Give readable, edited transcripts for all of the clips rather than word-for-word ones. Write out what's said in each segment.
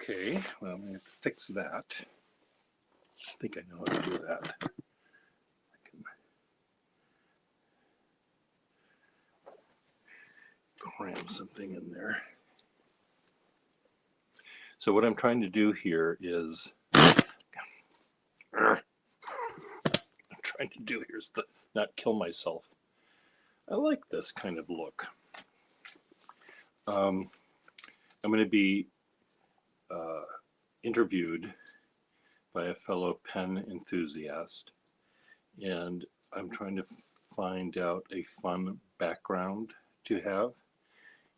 Okay, well, I'm going to fix that. I think I know how to do that. I can cram something in there. So what I'm trying to do here is, not kill myself. I like this kind of look. I'm going to be interviewed by a fellow pen enthusiast, and I'm trying to find out a fun background to have.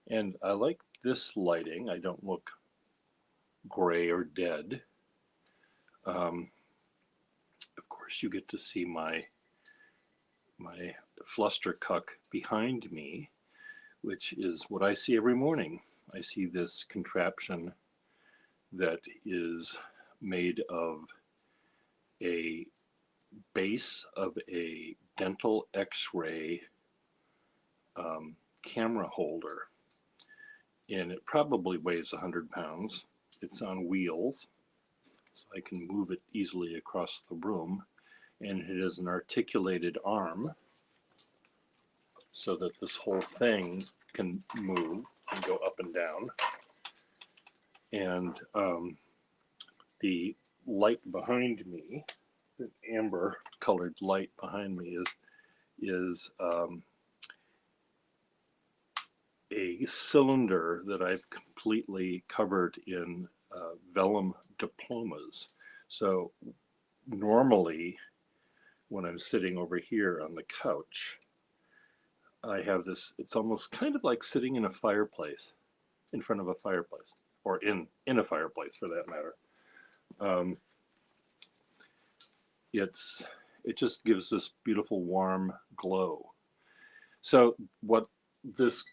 And I like this lighting. I don't look gray or dead. Of course, you get to see my flustercuck behind me, which is what I see every morning. I see this contraption that is made of a base of a dental x-ray camera holder, and it probably weighs 100 pounds. It's on wheels, so I can move it easily across the room, and it has an articulated arm so that this whole thing can move and go up and down. And the light behind me, the amber colored light behind me, is a cylinder that I've completely covered in vellum diplomas. So normally when I'm sitting over here on the couch, I have this, it's almost kind of like sitting in a fireplace, in front of a fireplace, or in a fireplace for that matter. It just gives this beautiful warm glow. So what this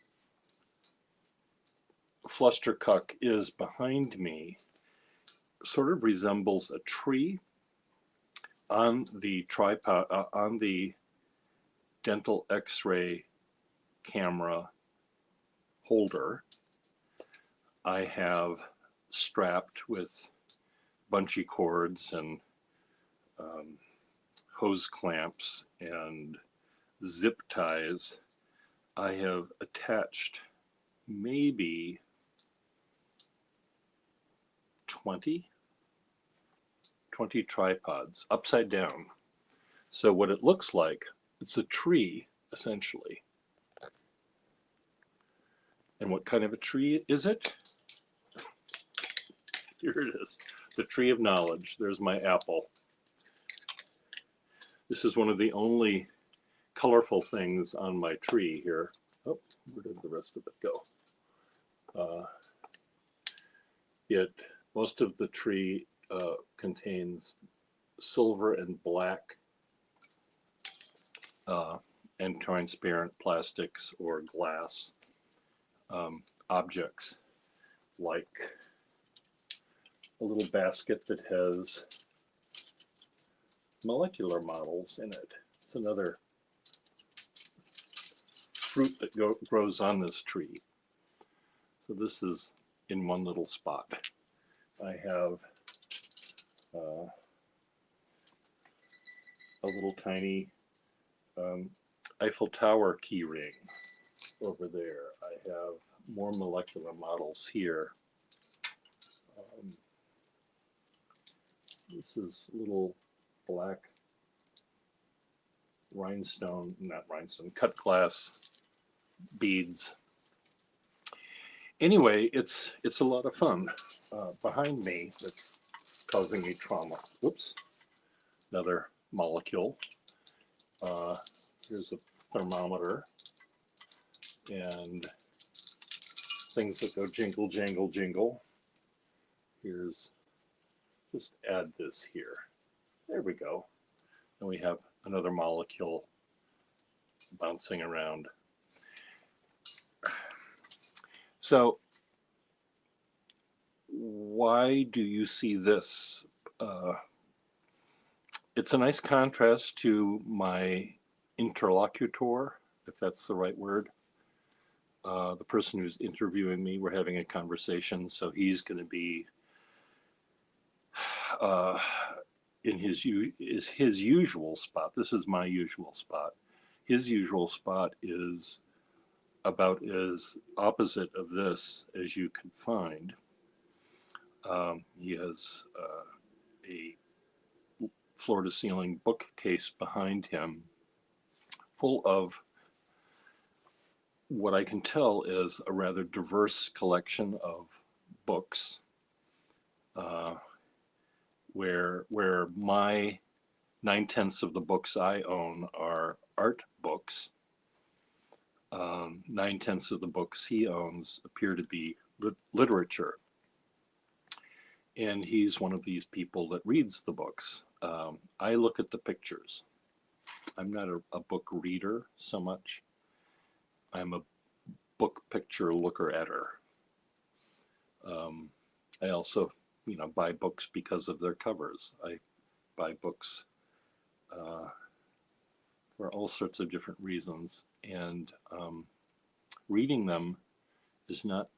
flustercuck is behind me sort of resembles a tree. On the tripod, on the dental x-ray camera holder, I have strapped with bungee cords and hose clamps and zip ties. I have attached maybe 20 tripods upside down. So what it looks like, it's a tree essentially. And what kind of a tree is it? Here it is, the tree of knowledge. There's my apple. This is one of the only colorful things on my tree here. Oh, where did the rest of it go? Most of the tree contains silver and black and transparent plastics or glass objects, like a little basket that has molecular models in it. It's another fruit that grows on this tree. So this is in one little spot. I have a little tiny Eiffel Tower key ring over there. I have more molecular models here. This is little black cut glass beads. Anyway, it's a lot of fun. Behind me, that's causing me trauma. Whoops, another molecule. Here's a thermometer and things that go jingle, jangle, jingle. Here's, just add this here. There we go. And we have another molecule bouncing around. So why do you see this? It's a nice contrast to my interlocutor, if that's the right word. The person who's interviewing me, we're having a conversation, so he's going to be in his usual spot. This is my usual spot. His usual spot is about as opposite of this as you can find. He has a floor to ceiling bookcase behind him full of what I can tell is a rather diverse collection of books, where my 9/10 of the books I own are art books. 9/10 of the books he owns appear to be literature. And he's one of these people that reads the books. I look at the pictures. I'm not a book reader so much. I'm a book picture looker-atter. I also, buy books because of their covers. I buy books for all sorts of different reasons, and reading them is not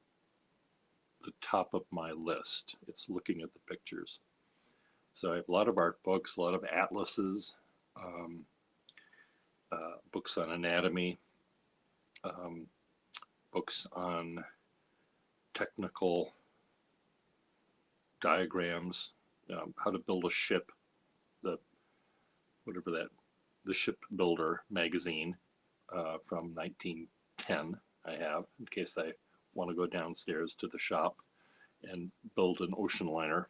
the top of my list. It's looking at the pictures. So I have a lot of art books, a lot of atlases, books on anatomy, books on technical diagrams, how to build a ship, the Ship Builder magazine from 1910 I have, in case I want to go downstairs to the shop and build an ocean liner.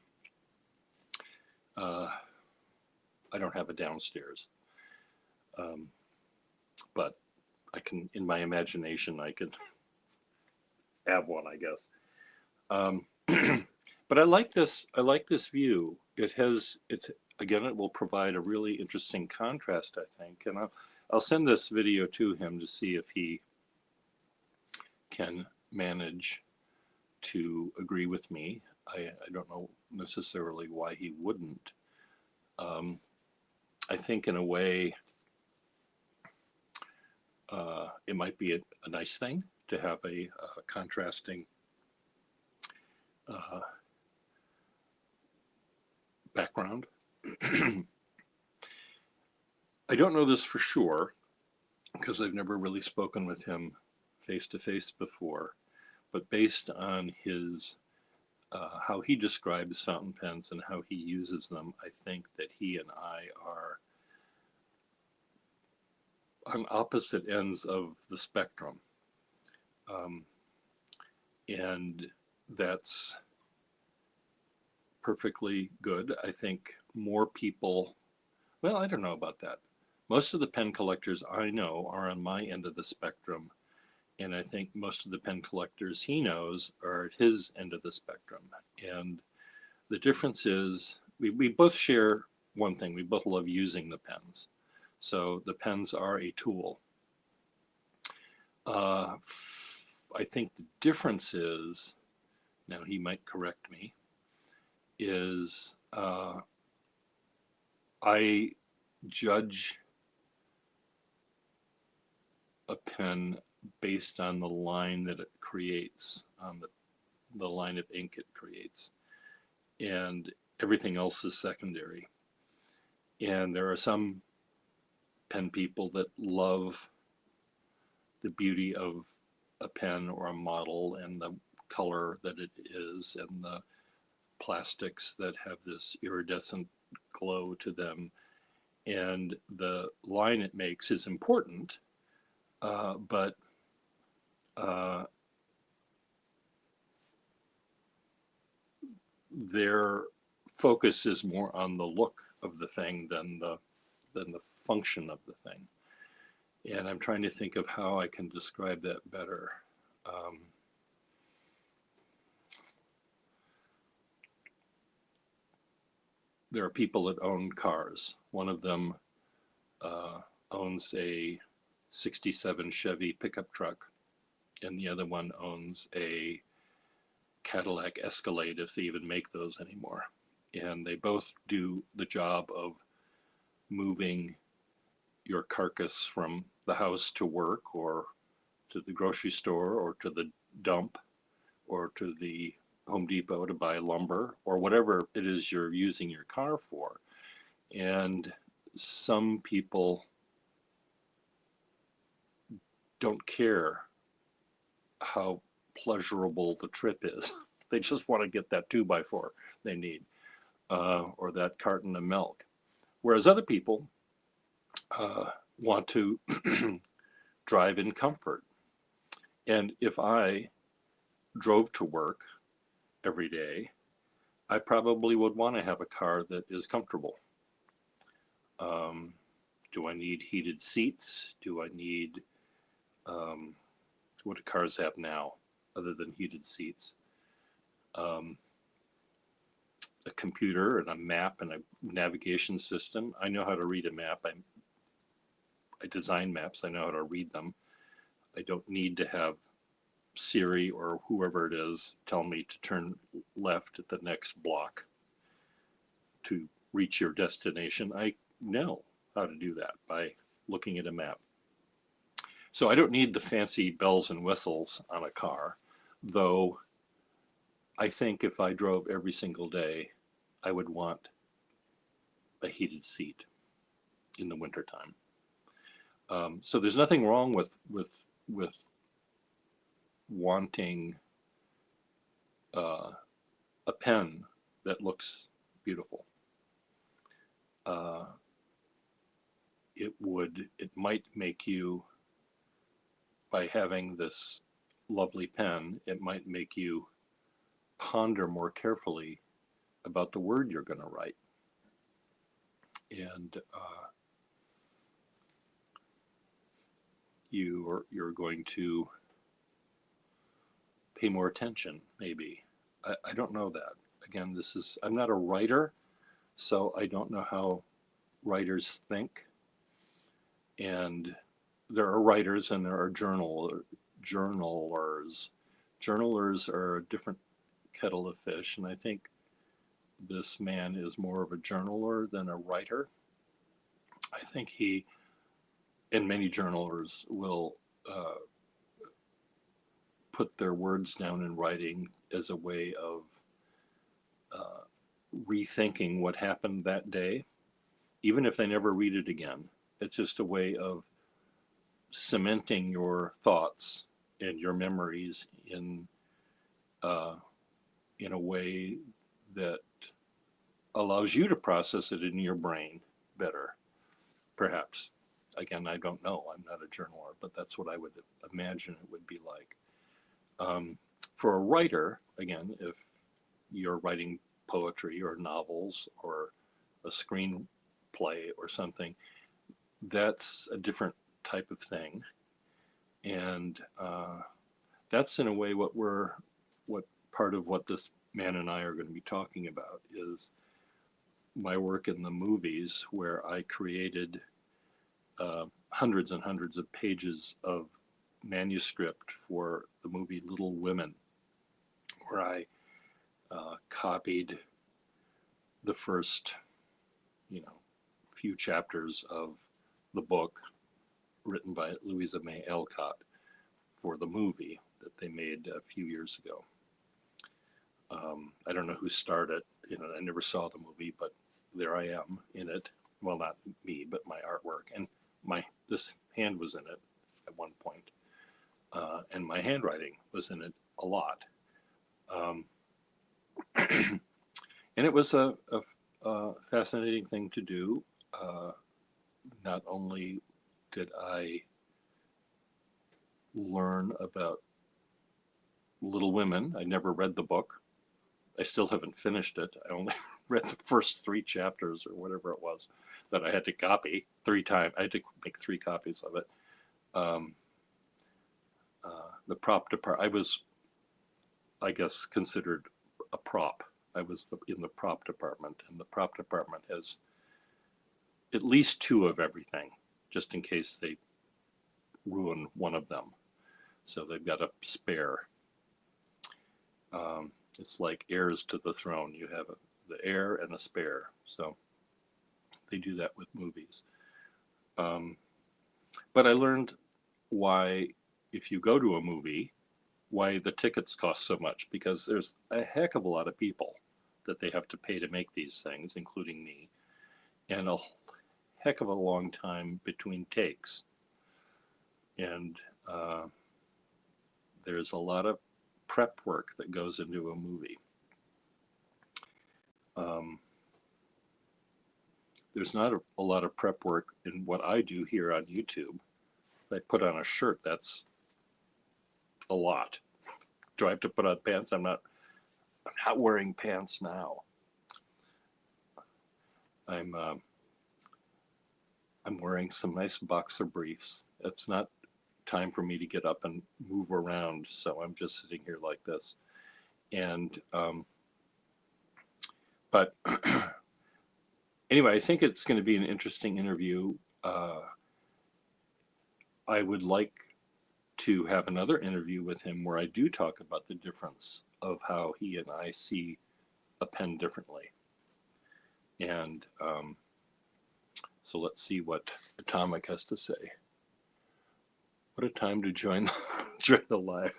I don't have a downstairs, but I can, in my imagination, I could have one, I guess. But I like this view. Again, it will provide a really interesting contrast, I think. And I'll send this video to him to see if he can manage to agree with me. I don't know necessarily why he wouldn't. I think in a way, it might be a nice thing to have a contrasting background. I don't know this for sure because I've never really spoken with him face to face before, but based on his how he describes fountain pens and how he uses them, I think that he and I are on opposite ends of the spectrum. And that's perfectly good. I think more people, well, I don't know about that. Most of the pen collectors I know are on my end of the spectrum, and I think most of the pen collectors he knows are at his end of the spectrum. And the difference is we both share one thing. We both love using the pens. So the pens are a tool. I think the difference is, now he might correct me, is I judge a pen based on the line that it creates, on the line of ink it creates, and everything else is secondary. And there are some pen people that love the beauty of a pen or a model and the color that it is and the plastics that have this iridescent glow to them, and the line it makes is important, but their focus is more on the look of the thing than the function of the thing. And I'm trying to think of how I can describe that better. There are people that own cars. One of them owns a 67 Chevy pickup truck, and the other one owns a Cadillac Escalade, if they even make those anymore. And they both do the job of moving your carcass from the house to work or to the grocery store or to the dump or to the Home Depot to buy lumber or whatever it is you're using your car for. And some people don't care how pleasurable the trip is. They just want to get that 2x4 they need, or that carton of milk. Whereas other people want to drive in comfort. And if I drove to work every day, I probably would want to have a car that is comfortable. Um, do I need heated seats? Do I need um, what do cars have now other than heated seats? Um, a computer and a map and a navigation system. I know how to read a map. I design maps. I know how to read them. I don't need to have Siri or whoever it is tell me to turn left at the next block to reach your destination. I know how to do that by looking at a map. So I don't need the fancy bells and whistles on a car, though I think if I drove every single day, I would want a heated seat in the wintertime. So there's nothing wrong with wanting uh, a pen that looks beautiful. Uh, it might make you, by having this lovely pen, it might make you ponder more carefully about the word you're going to write. And you're going to pay more attention, maybe. I don't know that. Again, I'm not a writer, so I don't know how writers think. And there are writers and there are journalers. Journalers are a different kettle of fish, and I think this man is more of a journaler than a writer. I think he and many journalers will put their words down in writing as a way of rethinking what happened that day, even if they never read it again. It's just a way of cementing your thoughts and your memories uh, in a way that allows you to process it in your brain better, perhaps. Again, I don't know. I'm not a journaler, but that's what I would imagine it would be like. Um, for a writer, again, if you're writing poetry or novels or a screenplay or something, that's a different type of thing. And that's in a way what part of what this man and I are going to be talking about is my work in the movies, where I created hundreds and hundreds of pages of manuscript for the movie Little Women, where I copied the first, few chapters of the book written by Louisa May Alcott for the movie that they made a few years ago. I don't know who starred it. I never saw the movie, but there I am in it. Well, not me, but my artwork, and this hand was in it at one point, and my handwriting was in it a lot. Um, and it was a fascinating thing to do. Not only did I learn about Little Women, I never read the book. I still haven't finished it. I only read the first 3 chapters or whatever it was that I had to copy 3 times. I had to make 3 copies of it. The prop department, I was, I guess, considered a prop. I was in the prop department, and the prop department has at least 2 of everything, just in case they ruin one of them. So they've got a spare. It's like heirs to the throne. You have the heir and a spare. So they do that with movies. But I learned why, if you go to a movie why the tickets cost so much, because there's a heck of a lot of people that they have to pay to make these things, including me, and a heck of a long time between takes. And there's a lot of prep work that goes into a movie. There's not a lot of prep work in what I do here on YouTube. I put on a shirt, that's a lot. Do I have to put on pants? I'm not wearing pants now. I'm wearing some nice boxer briefs. It's not time for me to get up and move around, so I'm just sitting here like this. And but anyway, I think it's going to be an interesting interview. I would like to have another interview with him where I do talk about the difference of how he and I see a pen differently. And so let's see what Atomic has to say. What a time to join the live.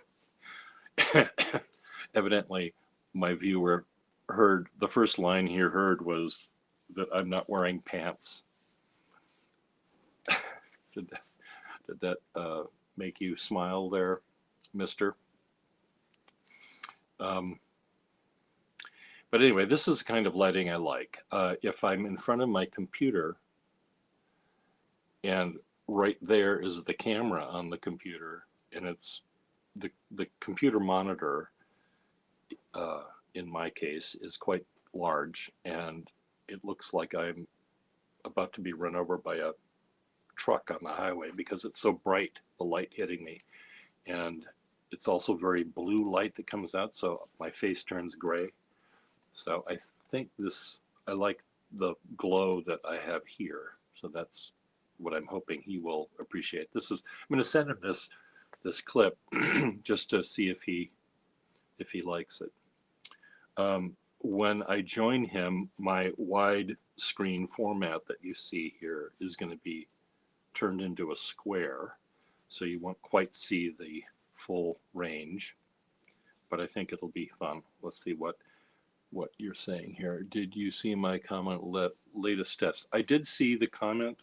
Evidently, my viewer heard, the first line he heard was that I'm not wearing pants. Did that make you smile there, mister? But anyway, this is the kind of lighting I like. If I'm in front of my computer and right there is the camera on the computer, and it's the computer monitor, in my case, is quite large, and it looks like I'm about to be run over by a truck on the highway because it's so bright, the light hitting me. And it's also very blue light that comes out, so my face turns gray. So I think I like the glow that I have here. So that's what I'm hoping he will appreciate. I'm going to send him this clip just to see if he likes it. When I join him, my wide screen format that you see here is going to be turned into a square, so you won't quite see the full range, but I think it'll be fun. Let's see what you're saying here. Did you see my comment, latest test? I did see the comment.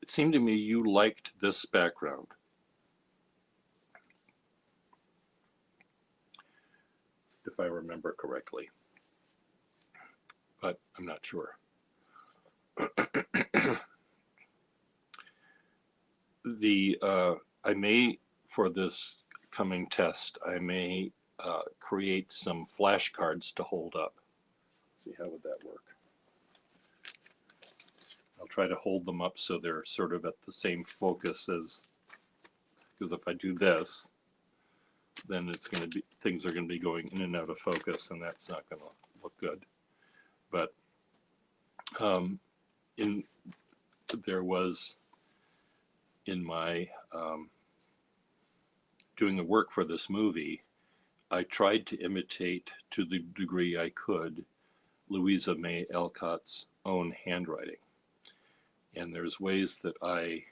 It seemed to me you liked this background. If I remember correctly, but I'm not sure. I may, for this coming test, I may create some flashcards to hold up. Let's see, how would that work? I'll try to hold them up so they're sort of at the same focus because if I do this, then things are going to be going in and out of focus, and that's not going to look good. But there was, in my doing the work for this movie, I tried to imitate, to the degree I could, Louisa May Alcott's own handwriting. And there's ways that I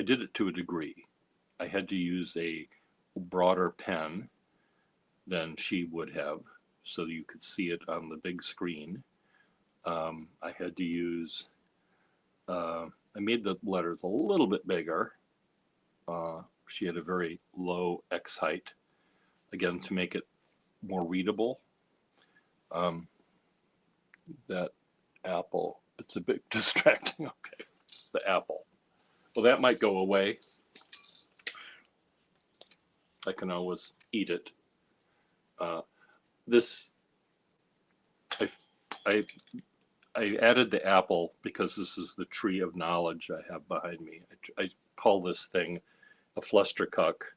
did it to a degree. I had to use a broader pen than she would have, so you could see it on the big screen. I had to use, I made the letters a little bit bigger. She had a very low X height, again, to make it more readable. That apple, it's a bit distracting. Okay, the apple. Well, that might go away. I can always eat it. I added the apple because this is the tree of knowledge I have behind me. I call this thing a flustercuck,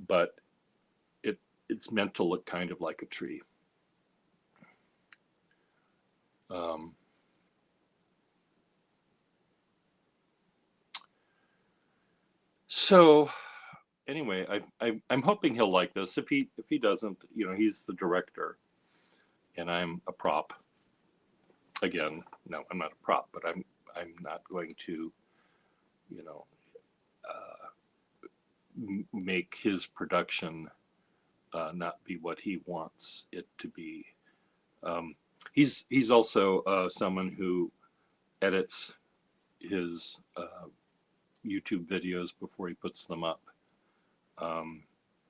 but it's meant to look kind of like a tree. So anyway, I'm hoping he'll like this. If he doesn't, he's the director, and I'm a prop. again, no, I'm not a prop, but I'm not going to, you know, make his production not be what he wants it to be. Um, he's also someone who edits his YouTube videos before he puts them up.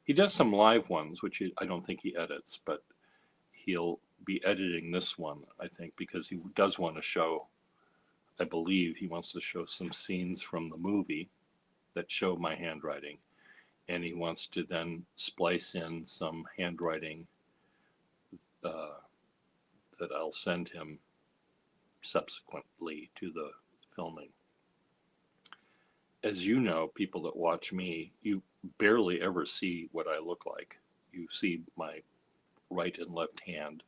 He does some live ones, which I don't think he edits, but he'll be editing this one, I think, because he does want to show, I believe he wants to show some scenes from the movie that show my handwriting. And he wants to then splice in some handwriting that I'll send him subsequently to the filming. As you know, people that watch me, you barely ever see what I look like. You see my right and left hand,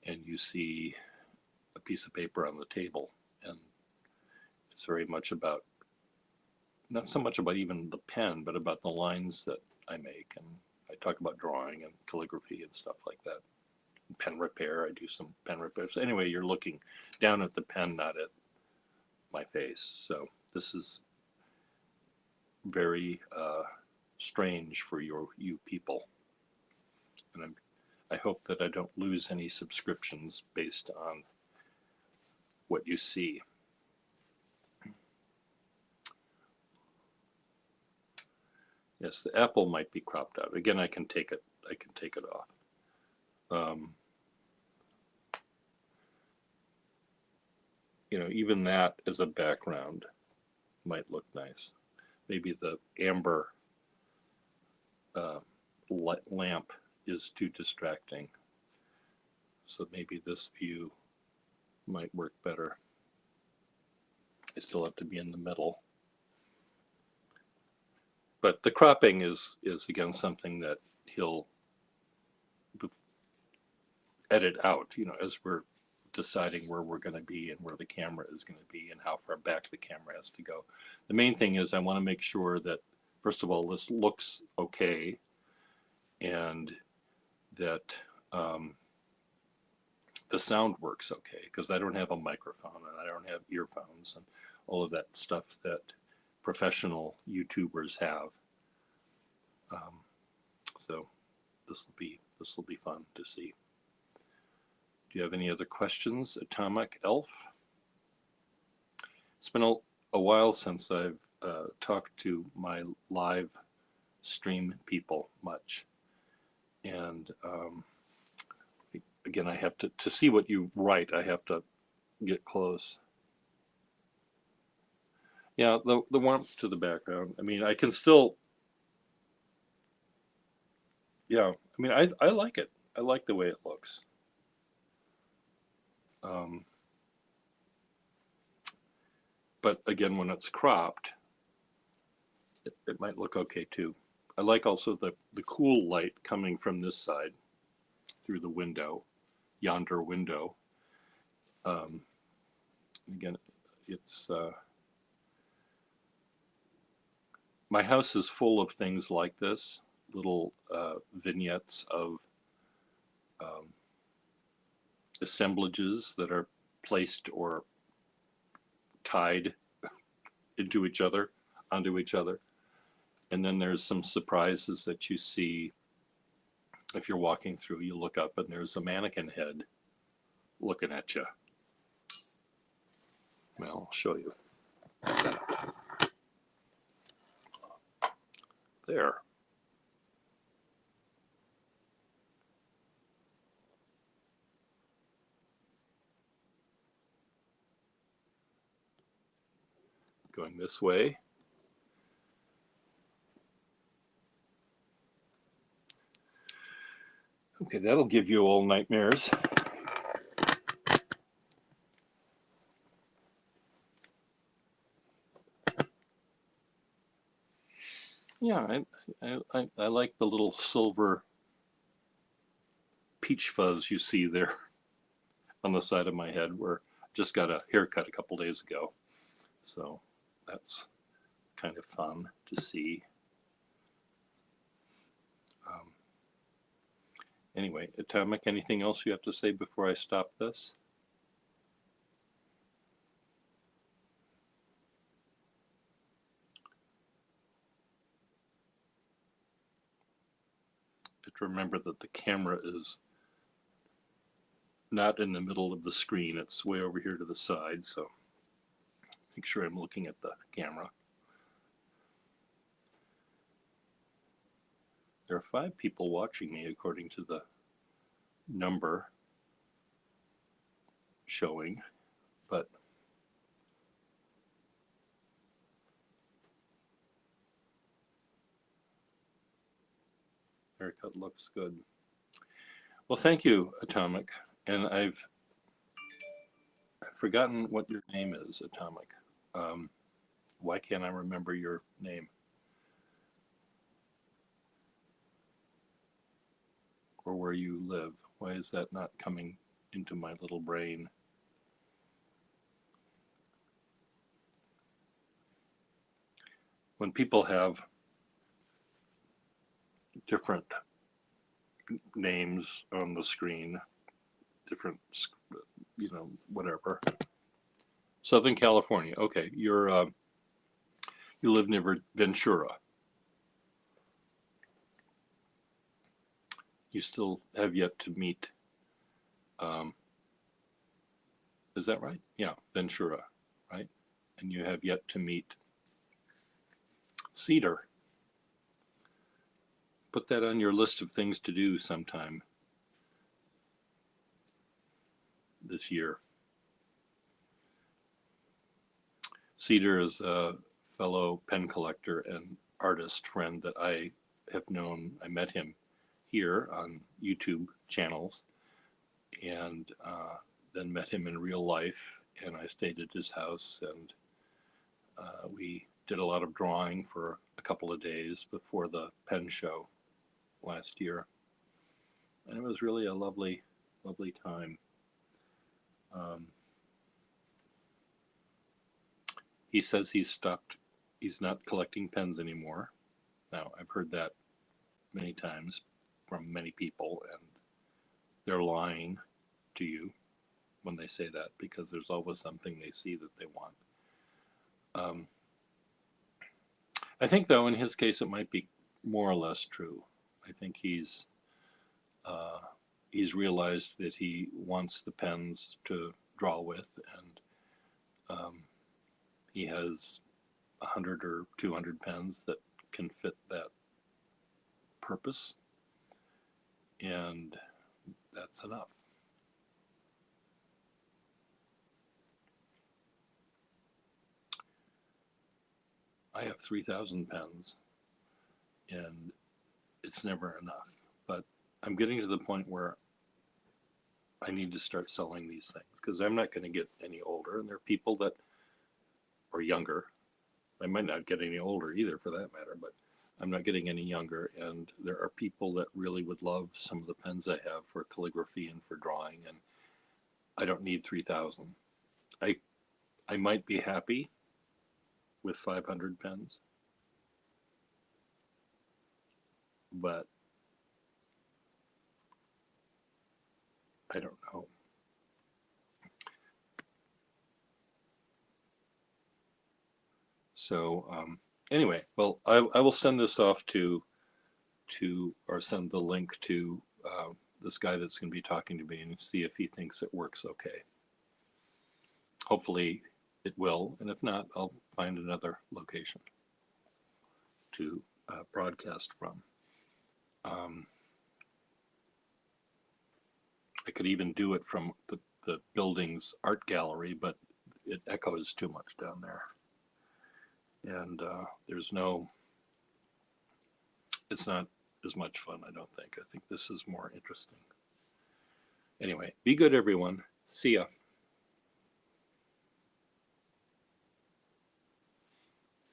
and you see a piece of paper on the table. And it's very much about, not so much about even the pen, but about the lines that I make. And I talk about drawing and calligraphy and stuff like that. Pen repair, I do some pen repair. So anyway, you're looking down at the pen, not at my face. So this is very strange for you people. And I hope that I don't lose any subscriptions based on what you see. Yes, the apple might be cropped out. Again, I can take it off. You know, even that as a background might look nice. Maybe the amber lamp is too distracting. So maybe this view might work better. I still have to be in the middle. But the cropping is again something that he'll edit out, you know, as we're deciding where we're going to be and where the camera is going to be and how far back the camera has to go. The main thing is I want to make sure that, first of all, this looks okay, and that the sound works okay, because I don't have a microphone and I don't have earphones and all of that stuff that professional YouTubers have. So this will be fun to see. Do you have any other questions, Atomic Elf? It's been a while since I've talked to my live stream people much. And again, I have to see what you write, I have to get close. Yeah, the warmth to the background. I mean, I can still, yeah, I mean, I like it. I like the way it looks. But again, when it's cropped, it might look okay too. I like also the cool light coming from this side through the window, yonder window. Again, it's my house is full of things like this, little vignettes of assemblages that are placed or tied into each other, onto each other. And then there's some surprises that you see if you're walking through. You look up and there's a mannequin head looking at you. Well, I'll show you. There. Going this way. Okay, that'll give you all nightmares. Yeah, I like the little silver peach fuzz you see there on the side of my head, where I just got a haircut a couple days ago. So that's kind of fun to see. Anyway, Atomic, anything else you have to say before I stop this? to remember that the camera is not in the middle of the screen. It's way over here to the side, so make sure I'm looking at the camera. There are 5 people watching me according to the number showing, but haircut looks good. Well, thank you, Atomic. And I've forgotten what your name is, Atomic. Why can't I remember your name? Or where you live? Why is that not coming into my little brain? When people have different names on the screen, different, whatever. Southern California. Okay, you live near Ventura. You still have yet to meet. Is that right? Yeah, Ventura, right? And you have yet to meet Cedar. Put that on your list of things to do sometime this year. Cedar is a fellow pen collector and artist friend that I have known. I met him here on YouTube channels, and then met him in real life, and I stayed at his house, and we did a lot of drawing for a couple of days before the pen show last year, and it was really a lovely, lovely time. He says he's stopped, he's not collecting pens anymore. Now, I've heard that many times from many people, and they're lying to you when they say that, because there's always something they see that they want. I think, though, in his case, it might be more or less true. I think he's realized that he wants the pens to draw with, and he has 100 or 200 pens that can fit that purpose, and that's enough. I have 3,000 pens, and it's never enough. But I'm getting to the point where I need to start selling these things, because I'm not going to get any older, and there are people that are younger. I might not get any older either, for that matter, but I'm not getting any younger, and there are people that really would love some of the pens I have for calligraphy and for drawing, and I don't need 3,000. I might be happy with 500 pens, but I don't know. So anyway, well, I will send this off to or send the link to this guy that's going to be talking to me, and see if he thinks it works okay. Hopefully it will, and if not, I'll find another location to broadcast from. I could even do it from the building's art gallery, but it echoes too much down there. And it's not as much fun, I don't think. I think this is more interesting. Anyway, be good, everyone. See ya.